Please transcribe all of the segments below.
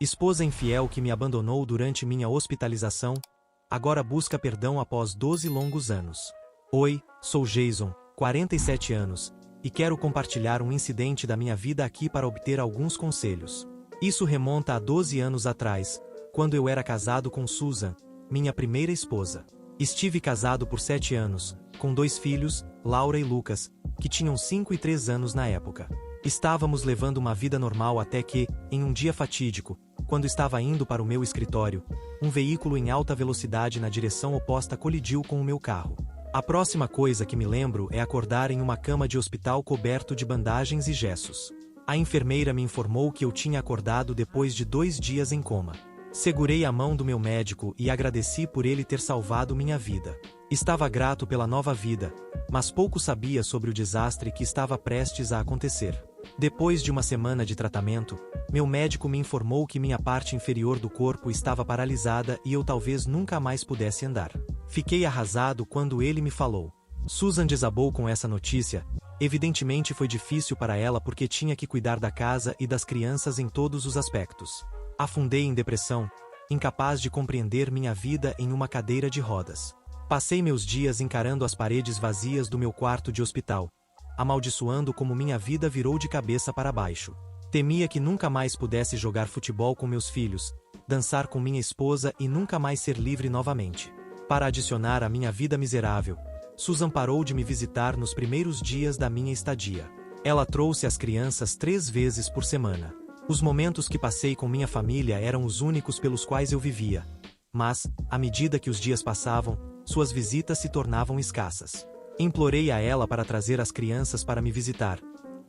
Esposa infiel que me abandonou durante minha hospitalização, agora busca perdão após 12 longos anos. Oi, sou Jason, 47 anos, e quero compartilhar um incidente da minha vida aqui para obter alguns conselhos. Isso remonta a 12 anos atrás, quando eu era casado com Susan, minha primeira esposa. Estive casado por 7 anos, com 2 filhos, Laura e Lucas, que tinham 5 e 3 anos na época. Estávamos levando uma vida normal até que, em um dia fatídico, quando estava indo para o meu escritório, um veículo em alta velocidade na direção oposta colidiu com o meu carro. A próxima coisa que me lembro é acordar em uma cama de hospital coberto de bandagens e gessos. A enfermeira me informou que eu tinha acordado depois de 2 dias em coma. Segurei a mão do meu médico e agradeci por ele ter salvado minha vida. Estava grato pela nova vida, mas pouco sabia sobre o desastre que estava prestes a acontecer. Depois de uma semana de tratamento, meu médico me informou que minha parte inferior do corpo estava paralisada e eu talvez nunca mais pudesse andar. Fiquei arrasado quando ele me falou. Susan desabou com essa notícia. Evidentemente foi difícil para ela porque tinha que cuidar da casa e das crianças em todos os aspectos. Afundei em depressão, incapaz de compreender minha vida em uma cadeira de rodas. Passei meus dias encarando as paredes vazias do meu quarto de hospital, amaldiçoando como minha vida virou de cabeça para baixo. Temia que nunca mais pudesse jogar futebol com meus filhos, dançar com minha esposa e nunca mais ser livre novamente. Para adicionar à minha vida miserável, Susan parou de me visitar nos primeiros dias da minha estadia. Ela trouxe as crianças 3 vezes por semana. Os momentos que passei com minha família eram os únicos pelos quais eu vivia. Mas, à medida que os dias passavam, suas visitas se tornavam escassas. Implorei a ela para trazer as crianças para me visitar,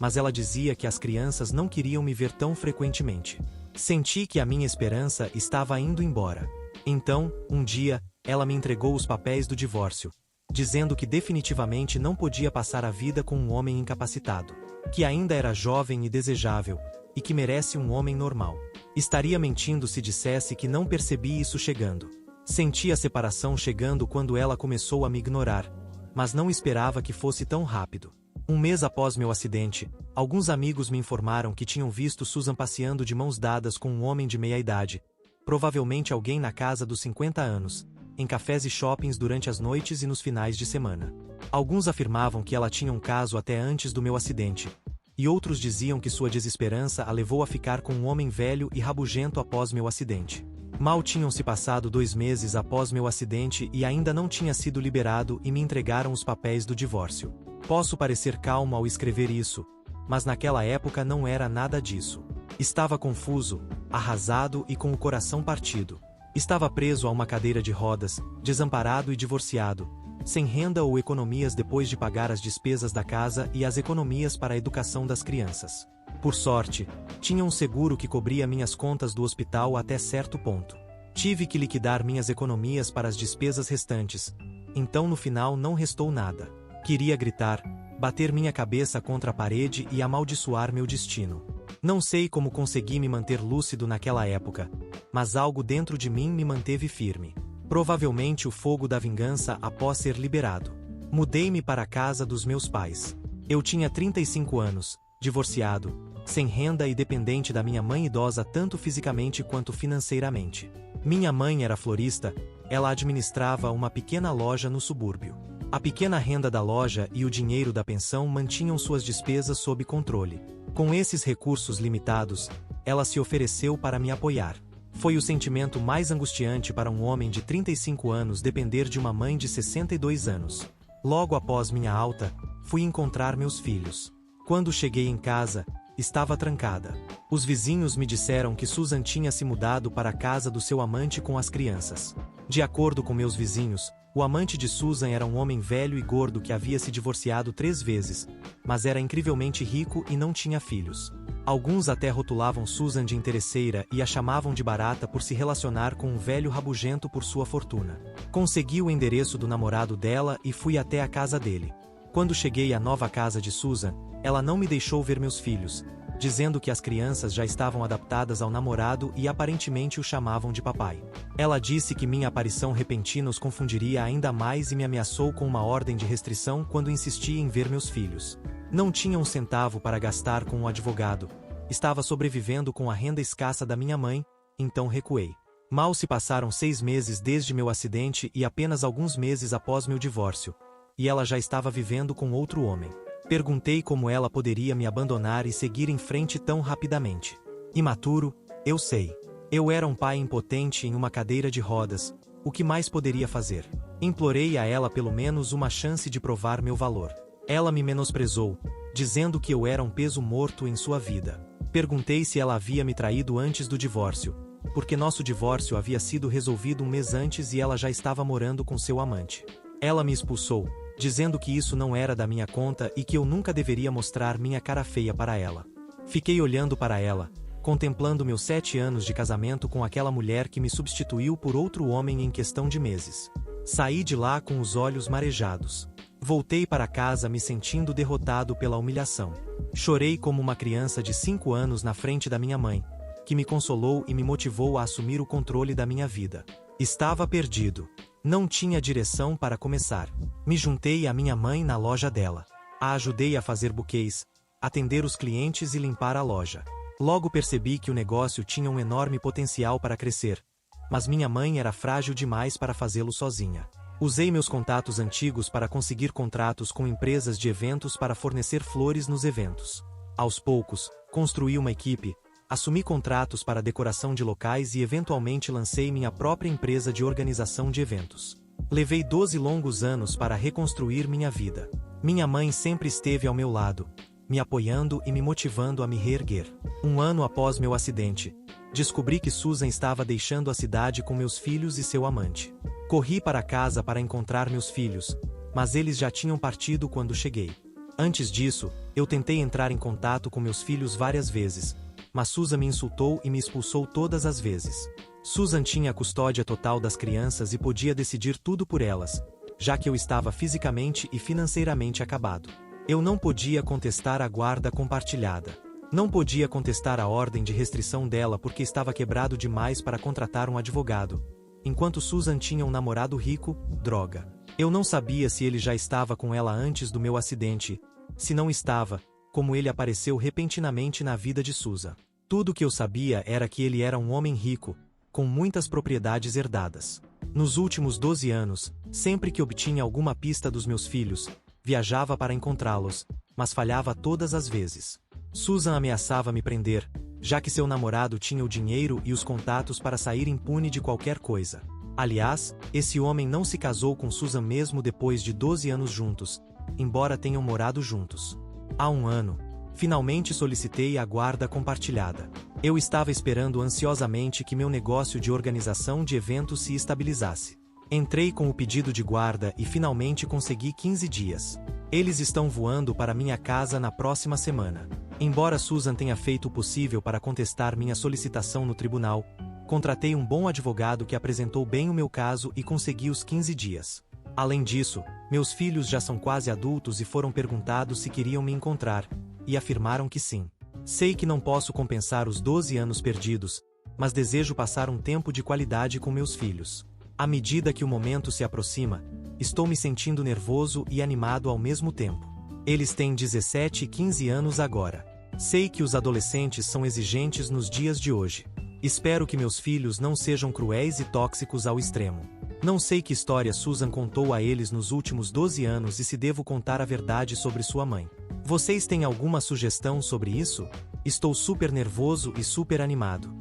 mas ela dizia que as crianças não queriam me ver tão frequentemente. Senti que a minha esperança estava indo embora. Então, um dia, ela me entregou os papéis do divórcio, dizendo que definitivamente não podia passar a vida com um homem incapacitado, que ainda era jovem e desejável, e que merece um homem normal. Estaria mentindo se dissesse que não percebi isso chegando. Senti a separação chegando quando ela começou a me ignorar, mas não esperava que fosse tão rápido. Um mês após meu acidente, alguns amigos me informaram que tinham visto Susan passeando de mãos dadas com um homem de meia idade, provavelmente alguém na casa dos 50 anos, em cafés e shoppings durante as noites e nos finais de semana. Alguns afirmavam que ela tinha um caso até antes do meu acidente, e outros diziam que sua desesperança a levou a ficar com um homem velho e rabugento após meu acidente. Mal tinham se passado 2 meses após meu acidente e ainda não tinha sido liberado e me entregaram os papéis do divórcio. Posso parecer calmo ao escrever isso, mas naquela época não era nada disso. Estava confuso, arrasado e com o coração partido. Estava preso a uma cadeira de rodas, desamparado e divorciado, sem renda ou economias depois de pagar as despesas da casa e as economias para a educação das crianças. Por sorte, tinha um seguro que cobria minhas contas do hospital até certo ponto. Tive que liquidar minhas economias para as despesas restantes, então no final não restou nada. Queria gritar, bater minha cabeça contra a parede e amaldiçoar meu destino. Não sei como consegui me manter lúcido naquela época, mas algo dentro de mim me manteve firme. Provavelmente o fogo da vingança após ser liberado. Mudei-me para a casa dos meus pais. Eu tinha 35 anos, divorciado, sem renda e dependente da minha mãe idosa tanto fisicamente quanto financeiramente. Minha mãe era florista, ela administrava uma pequena loja no subúrbio. A pequena renda da loja e o dinheiro da pensão mantinham suas despesas sob controle. Com esses recursos limitados, ela se ofereceu para me apoiar. Foi o sentimento mais angustiante para um homem de 35 anos depender de uma mãe de 62 anos. Logo após minha alta, fui encontrar meus filhos. Quando cheguei em casa, estava trancada. Os vizinhos me disseram que Susan tinha se mudado para a casa do seu amante com as crianças. De acordo com meus vizinhos, o amante de Susan era um homem velho e gordo que havia se divorciado 3 vezes, mas era incrivelmente rico e não tinha filhos. Alguns até rotulavam Susan de interesseira e a chamavam de barata por se relacionar com um velho rabugento por sua fortuna. Consegui o endereço do namorado dela e fui até a casa dele. Quando cheguei à nova casa de Susan, ela não me deixou ver meus filhos, dizendo que as crianças já estavam adaptadas ao namorado e aparentemente o chamavam de papai. Ela disse que minha aparição repentina os confundiria ainda mais e me ameaçou com uma ordem de restrição quando insisti em ver meus filhos. Não tinha um centavo para gastar com um advogado, estava sobrevivendo com a renda escassa da minha mãe, então recuei. Mal se passaram 6 meses desde meu acidente e apenas alguns meses após meu divórcio. E ela já estava vivendo com outro homem. Perguntei como ela poderia me abandonar e seguir em frente tão rapidamente. Imaturo, eu sei. Eu era um pai impotente em uma cadeira de rodas. O que mais poderia fazer? Implorei a ela pelo menos uma chance de provar meu valor. Ela me menosprezou, dizendo que eu era um peso morto em sua vida. Perguntei se ela havia me traído antes do divórcio, porque nosso divórcio havia sido resolvido um mês antes e ela já estava morando com seu amante. Ela me expulsou, dizendo que isso não era da minha conta e que eu nunca deveria mostrar minha cara feia para ela. Fiquei olhando para ela, contemplando meus 7 anos de casamento com aquela mulher que me substituiu por outro homem em questão de meses. Saí de lá com os olhos marejados. Voltei para casa me sentindo derrotado pela humilhação. Chorei como uma criança de 5 anos na frente da minha mãe, que me consolou e me motivou a assumir o controle da minha vida. Estava perdido. Não tinha direção para começar. Me juntei à minha mãe na loja dela. A ajudei a fazer buquês, atender os clientes e limpar a loja. Logo percebi que o negócio tinha um enorme potencial para crescer, mas minha mãe era frágil demais para fazê-lo sozinha. Usei meus contatos antigos para conseguir contratos com empresas de eventos para fornecer flores nos eventos. Aos poucos, construí uma equipe, assumi contratos para decoração de locais e eventualmente lancei minha própria empresa de organização de eventos. Levei 12 longos anos para reconstruir minha vida. Minha mãe sempre esteve ao meu lado, me apoiando e me motivando a me reerguer. Um ano após meu acidente, descobri que Susan estava deixando a cidade com meus filhos e seu amante. Corri para casa para encontrar meus filhos, mas eles já tinham partido quando cheguei. Antes disso, eu tentei entrar em contato com meus filhos várias vezes, mas Susan me insultou e me expulsou todas as vezes. Susan tinha a custódia total das crianças e podia decidir tudo por elas, já que eu estava fisicamente e financeiramente acabado. Eu não podia contestar a guarda compartilhada. Não podia contestar a ordem de restrição dela porque estava quebrado demais para contratar um advogado, enquanto Susan tinha um namorado rico, droga. Eu não sabia se ele já estava com ela antes do meu acidente. Se não estava, como ele apareceu repentinamente na vida de Susan. Tudo o que eu sabia era que ele era um homem rico, com muitas propriedades herdadas. Nos últimos 12 anos, sempre que obtinha alguma pista dos meus filhos, viajava para encontrá-los, mas falhava todas as vezes. Susan ameaçava me prender, já que seu namorado tinha o dinheiro e os contatos para sair impune de qualquer coisa. Aliás, esse homem não se casou com Susan mesmo depois de 12 anos juntos, embora tenham morado juntos. Há um ano, finalmente solicitei a guarda compartilhada. Eu estava esperando ansiosamente que meu negócio de organização de eventos se estabilizasse. Entrei com o pedido de guarda e finalmente consegui 15 dias. Eles estão voando para minha casa na próxima semana. Embora Susan tenha feito o possível para contestar minha solicitação no tribunal, contratei um bom advogado que apresentou bem o meu caso e consegui os 15 dias. Além disso, meus filhos já são quase adultos e foram perguntados se queriam me encontrar, e afirmaram que sim. Sei que não posso compensar os 12 anos perdidos, mas desejo passar um tempo de qualidade com meus filhos. À medida que o momento se aproxima, estou me sentindo nervoso e animado ao mesmo tempo. Eles têm 17 e 15 anos agora. Sei que os adolescentes são exigentes nos dias de hoje. Espero que meus filhos não sejam cruéis e tóxicos ao extremo. Não sei que história Susan contou a eles nos últimos 12 anos e se devo contar a verdade sobre sua mãe. Vocês têm alguma sugestão sobre isso? Estou super nervoso e super animado.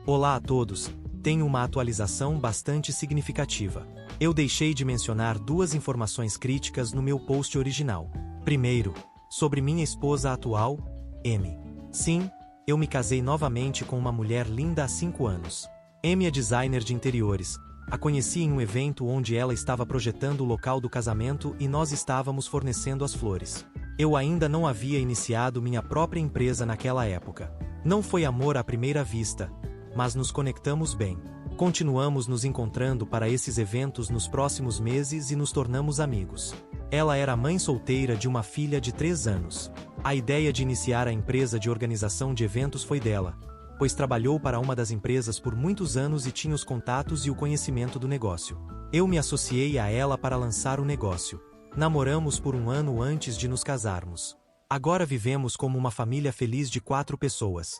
Olá a todos, tenho uma atualização bastante significativa. Eu deixei de mencionar 2 informações críticas no meu post original. Primeiro, sobre minha esposa atual, Amy. Sim, eu me casei novamente com uma mulher linda há 5 anos. Amy é designer de interiores. A conheci em um evento onde ela estava projetando o local do casamento e nós estávamos fornecendo as flores. Eu ainda não havia iniciado minha própria empresa naquela época. Não foi amor à primeira vista, mas nos conectamos bem. Continuamos nos encontrando para esses eventos nos próximos meses e nos tornamos amigos. Ela era mãe solteira de uma filha de 3 anos. A ideia de iniciar a empresa de organização de eventos foi dela, pois trabalhou para uma das empresas por muitos anos e tinha os contatos e o conhecimento do negócio. Eu me associei a ela para lançar o negócio. Namoramos por 1 ano antes de nos casarmos. Agora vivemos como uma família feliz de 4 pessoas.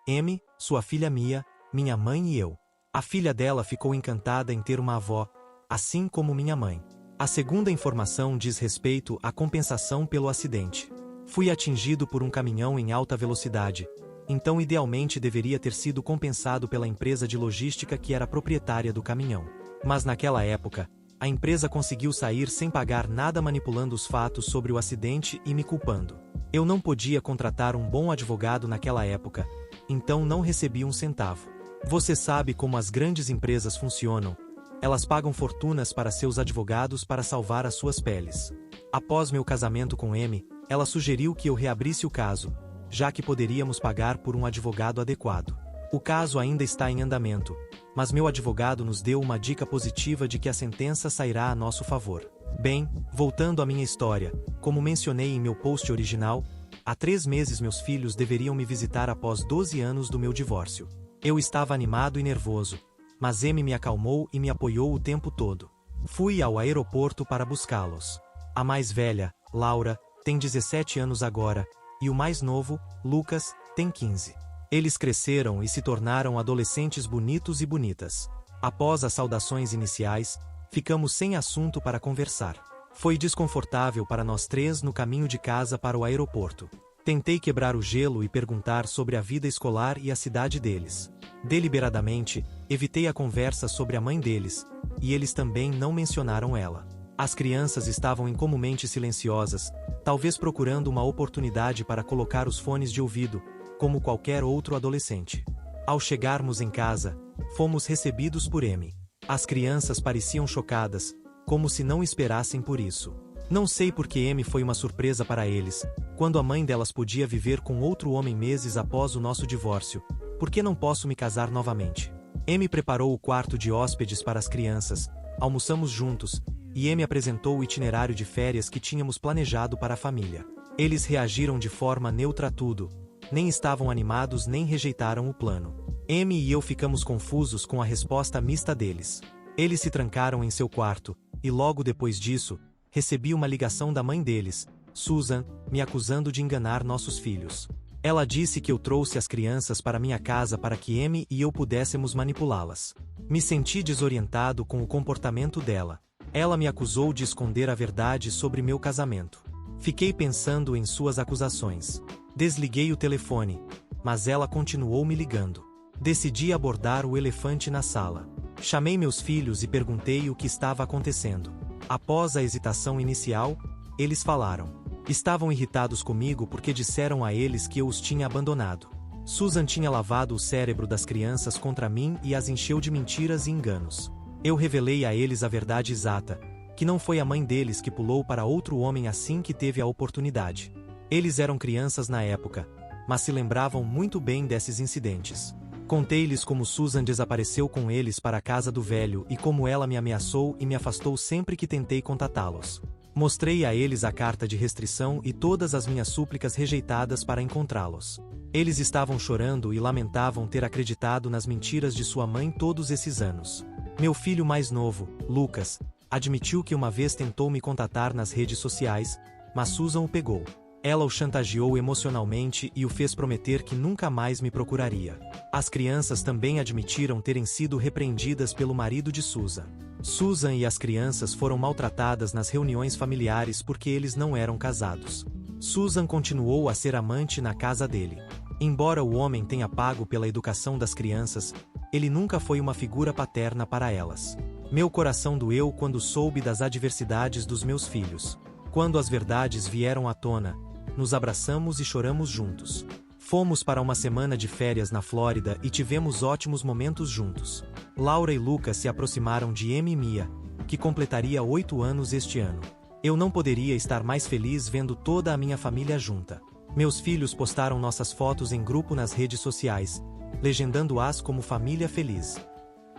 Amy, sua filha Mia, minha mãe e eu. A filha dela ficou encantada em ter uma avó, assim como minha mãe. A segunda informação diz respeito à compensação pelo acidente. Fui atingido por um caminhão em alta velocidade, então idealmente deveria ter sido compensado pela empresa de logística que era proprietária do caminhão. Mas naquela época, a empresa conseguiu sair sem pagar nada, manipulando os fatos sobre o acidente e me culpando. Eu não podia contratar um bom advogado naquela época, então não recebi um centavo. Você sabe como as grandes empresas funcionam. Elas pagam fortunas para seus advogados para salvar as suas peles. Após meu casamento com Amy, ela sugeriu que eu reabrisse o caso, já que poderíamos pagar por um advogado adequado. O caso ainda está em andamento, mas meu advogado nos deu uma dica positiva de que a sentença sairá a nosso favor. Bem, voltando à minha história, como mencionei em meu post original, há 3 meses meus filhos deveriam me visitar após 12 anos do meu divórcio. Eu estava animado e nervoso, mas Amy me acalmou e me apoiou o tempo todo. Fui ao aeroporto para buscá-los. A mais velha, Laura, tem 17 anos agora, e o mais novo, Lucas, tem 15. Eles cresceram e se tornaram adolescentes bonitos e bonitas. Após as saudações iniciais, ficamos sem assunto para conversar. Foi desconfortável para nós 3 no caminho de casa para o aeroporto. Tentei quebrar o gelo e perguntar sobre a vida escolar e a cidade deles. Deliberadamente, evitei a conversa sobre a mãe deles, e eles também não mencionaram ela. As crianças estavam incomumente silenciosas, talvez procurando uma oportunidade para colocar os fones de ouvido, como qualquer outro adolescente. Ao chegarmos em casa, fomos recebidos por Amy. As crianças pareciam chocadas, como se não esperassem por isso. Não sei por que Amy foi uma surpresa para eles, quando a mãe delas podia viver com outro homem meses após o nosso divórcio. Por que não posso me casar novamente? Amy preparou o quarto de hóspedes para as crianças, almoçamos juntos, e Amy apresentou o itinerário de férias que tínhamos planejado para a família. Eles reagiram de forma neutra a tudo, nem estavam animados nem rejeitaram o plano. Amy e eu ficamos confusos com a resposta mista deles. Eles se trancaram em seu quarto, e logo depois disso, recebi uma ligação da mãe deles, Susan, me acusando de enganar nossos filhos. Ela disse que eu trouxe as crianças para minha casa para que Amy e eu pudéssemos manipulá-las. Me senti desorientado com o comportamento dela. Ela me acusou de esconder a verdade sobre meu casamento. Fiquei pensando em suas acusações. Desliguei o telefone, mas ela continuou me ligando. Decidi abordar o elefante na sala. Chamei meus filhos e perguntei o que estava acontecendo. Após a hesitação inicial, eles falaram. Estavam irritados comigo porque disseram a eles que eu os tinha abandonado. Susan tinha lavado o cérebro das crianças contra mim e as encheu de mentiras e enganos. Eu revelei a eles a verdade exata, que não foi a mãe deles que pulou para outro homem assim que teve a oportunidade. Eles eram crianças na época, mas se lembravam muito bem desses incidentes. Contei-lhes como Susan desapareceu com eles para a casa do velho e como ela me ameaçou e me afastou sempre que tentei contatá-los. Mostrei a eles a carta de restrição e todas as minhas súplicas rejeitadas para encontrá-los. Eles estavam chorando e lamentavam ter acreditado nas mentiras de sua mãe todos esses anos. Meu filho mais novo, Lucas, admitiu que uma vez tentou me contatar nas redes sociais, mas Susan o pegou. Ela o chantageou emocionalmente e o fez prometer que nunca mais me procuraria. As crianças também admitiram terem sido repreendidas pelo marido de Susan. Susan e as crianças foram maltratadas nas reuniões familiares porque eles não eram casados. Susan continuou a ser amante na casa dele. Embora o homem tenha pago pela educação das crianças, ele nunca foi uma figura paterna para elas. Meu coração doeu quando soube das adversidades dos meus filhos. Quando as verdades vieram à tona, nos abraçamos e choramos juntos. Fomos para uma semana de férias na Flórida e tivemos ótimos momentos juntos. Laura e Lucas se aproximaram de Amy e Mia, que completaria 8 anos este ano. Eu não poderia estar mais feliz vendo toda a minha família junta. Meus filhos postaram nossas fotos em grupo nas redes sociais, legendando-as como família feliz.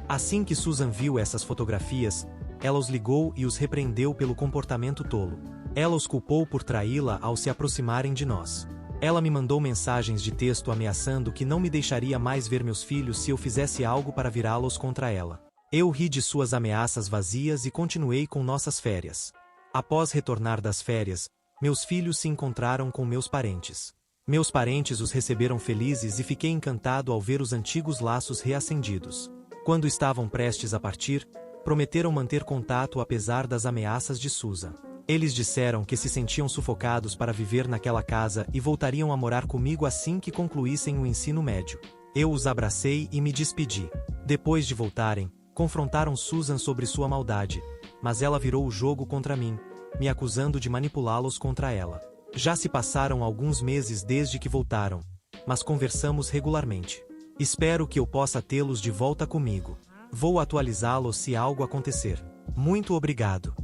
Assim que Susan viu essas fotografias, ela os ligou e os repreendeu pelo comportamento tolo. Ela os culpou por traí-la ao se aproximarem de nós. Ela me mandou mensagens de texto ameaçando que não me deixaria mais ver meus filhos se eu fizesse algo para virá-los contra ela. Eu ri de suas ameaças vazias e continuei com nossas férias. Após retornar das férias, meus filhos se encontraram com meus parentes. Meus parentes os receberam felizes e fiquei encantado ao ver os antigos laços reacendidos. Quando estavam prestes a partir, prometeram manter contato apesar das ameaças de Susan. Eles disseram que se sentiam sufocados para viver naquela casa e voltariam a morar comigo assim que concluíssem o ensino médio. Eu os abracei e me despedi. Depois de voltarem, confrontaram Susan sobre sua maldade, mas ela virou o jogo contra mim, me acusando de manipulá-los contra ela. Já se passaram alguns meses desde que voltaram, mas conversamos regularmente. Espero que eu possa tê-los de volta comigo. Vou atualizá-los se algo acontecer. Muito obrigado.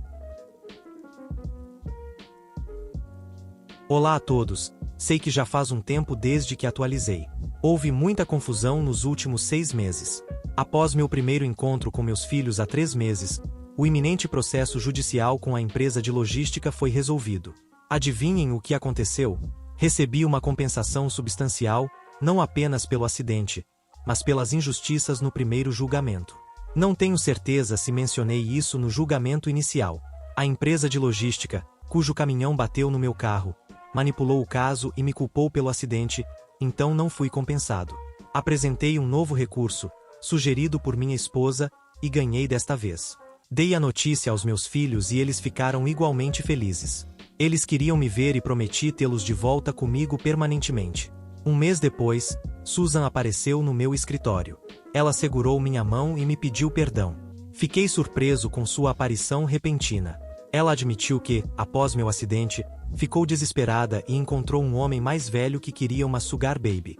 Olá a todos, sei que já faz um tempo desde que atualizei. Houve muita confusão nos últimos 6 meses. Após meu primeiro encontro com meus filhos há 3 meses, o iminente processo judicial com a empresa de logística foi resolvido. Adivinhem o que aconteceu? Recebi uma compensação substancial, não apenas pelo acidente, mas pelas injustiças no primeiro julgamento. Não tenho certeza se mencionei isso no julgamento inicial. A empresa de logística, cujo caminhão bateu no meu carro, manipulou o caso e me culpou pelo acidente, então não fui compensado. Apresentei um novo recurso, sugerido por minha esposa, e ganhei desta vez. Dei a notícia aos meus filhos e eles ficaram igualmente felizes. Eles queriam me ver e prometi tê-los de volta comigo permanentemente. Um mês depois, Susan apareceu no meu escritório. Ela segurou minha mão e me pediu perdão. Fiquei surpreso com sua aparição repentina. Ela admitiu que, após meu acidente, ficou desesperada e encontrou um homem mais velho que queria uma sugar baby.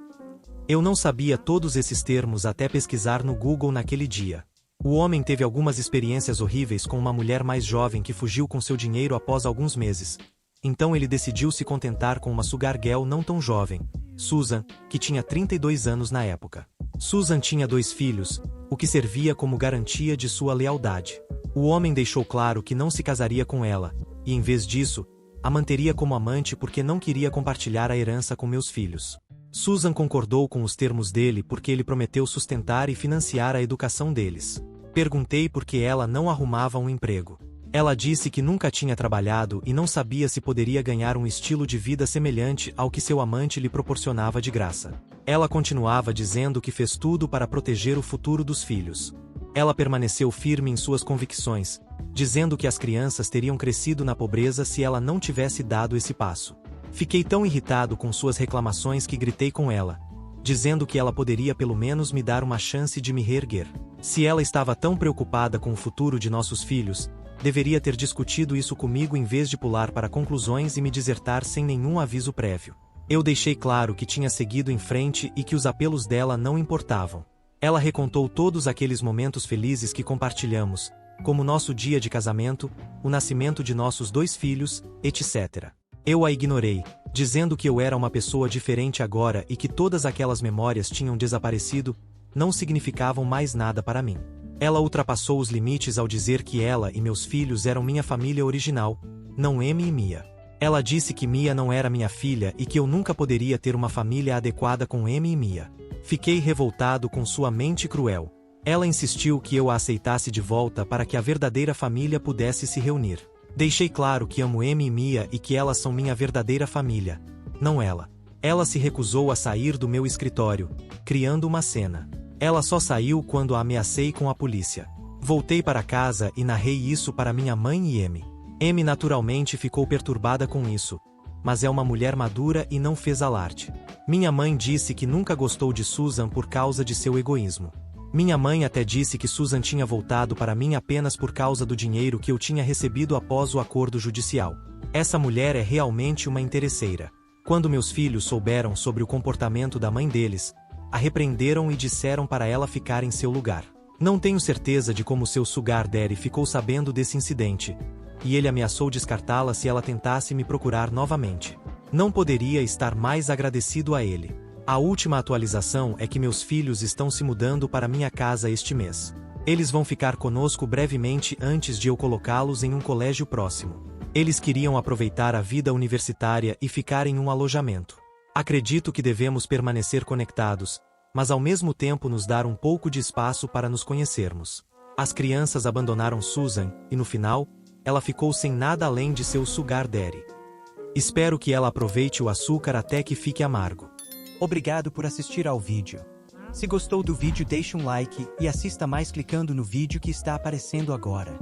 Eu não sabia todos esses termos até pesquisar no Google naquele dia. O homem teve algumas experiências horríveis com uma mulher mais jovem que fugiu com seu dinheiro após alguns meses. Então ele decidiu se contentar com uma sugar girl não tão jovem, Susan, que tinha 32 anos na época. Susan tinha 2 filhos, o que servia como garantia de sua lealdade. O homem deixou claro que não se casaria com ela, e em vez disso, a manteria como amante porque não queria compartilhar a herança com meus filhos. Susan concordou com os termos dele porque ele prometeu sustentar e financiar a educação deles. Perguntei por que ela não arrumava um emprego. Ela disse que nunca tinha trabalhado e não sabia se poderia ganhar um estilo de vida semelhante ao que seu amante lhe proporcionava de graça. Ela continuava dizendo que fez tudo para proteger o futuro dos filhos. Ela permaneceu firme em suas convicções, dizendo que as crianças teriam crescido na pobreza se ela não tivesse dado esse passo. Fiquei tão irritado com suas reclamações que gritei com ela, dizendo que ela poderia pelo menos me dar uma chance de me reerguer. Se ela estava tão preocupada com o futuro de nossos filhos, deveria ter discutido isso comigo em vez de pular para conclusões e me desertar sem nenhum aviso prévio. Eu deixei claro que tinha seguido em frente e que os apelos dela não importavam. Ela recontou todos aqueles momentos felizes que compartilhamos, como nosso dia de casamento, o nascimento de nossos 2 filhos, etc. Eu a ignorei, dizendo que eu era uma pessoa diferente agora e que todas aquelas memórias tinham desaparecido, não significavam mais nada para mim. Ela ultrapassou os limites ao dizer que ela e meus filhos eram minha família original, não Amy e Mia. Ela disse que Mia não era minha filha e que eu nunca poderia ter uma família adequada com Amy e Mia. Fiquei revoltado com sua mente cruel. Ela insistiu que eu a aceitasse de volta para que a verdadeira família pudesse se reunir. Deixei claro que amo Amy e Mia e que elas são minha verdadeira família, não ela. Ela se recusou a sair do meu escritório, criando uma cena. Ela só saiu quando a ameacei com a polícia. Voltei para casa e narrei isso para minha mãe e Amy. Amy naturalmente ficou perturbada com isso, mas é uma mulher madura e não fez alarde. Minha mãe disse que nunca gostou de Susan por causa de seu egoísmo. Minha mãe até disse que Susan tinha voltado para mim apenas por causa do dinheiro que eu tinha recebido após o acordo judicial. Essa mulher é realmente uma interesseira. Quando meus filhos souberam sobre o comportamento da mãe deles, a repreenderam e disseram para ela ficar em seu lugar. Não tenho certeza de como seu sugar daddy ficou sabendo desse incidente, e ele ameaçou descartá-la se ela tentasse me procurar novamente. Não poderia estar mais agradecido a ele. A última atualização é que meus filhos estão se mudando para minha casa este mês. Eles vão ficar conosco brevemente antes de eu colocá-los em um colégio próximo. Eles queriam aproveitar a vida universitária e ficar em um alojamento. Acredito que devemos permanecer conectados, mas ao mesmo tempo nos dar um pouco de espaço para nos conhecermos. As crianças abandonaram Susan, e no final, ela ficou sem nada além de seu sugar daddy. Espero que ela aproveite o açúcar até que fique amargo. Obrigado por assistir ao vídeo. Se gostou do vídeo, deixe um like e assista mais clicando no vídeo que está aparecendo agora.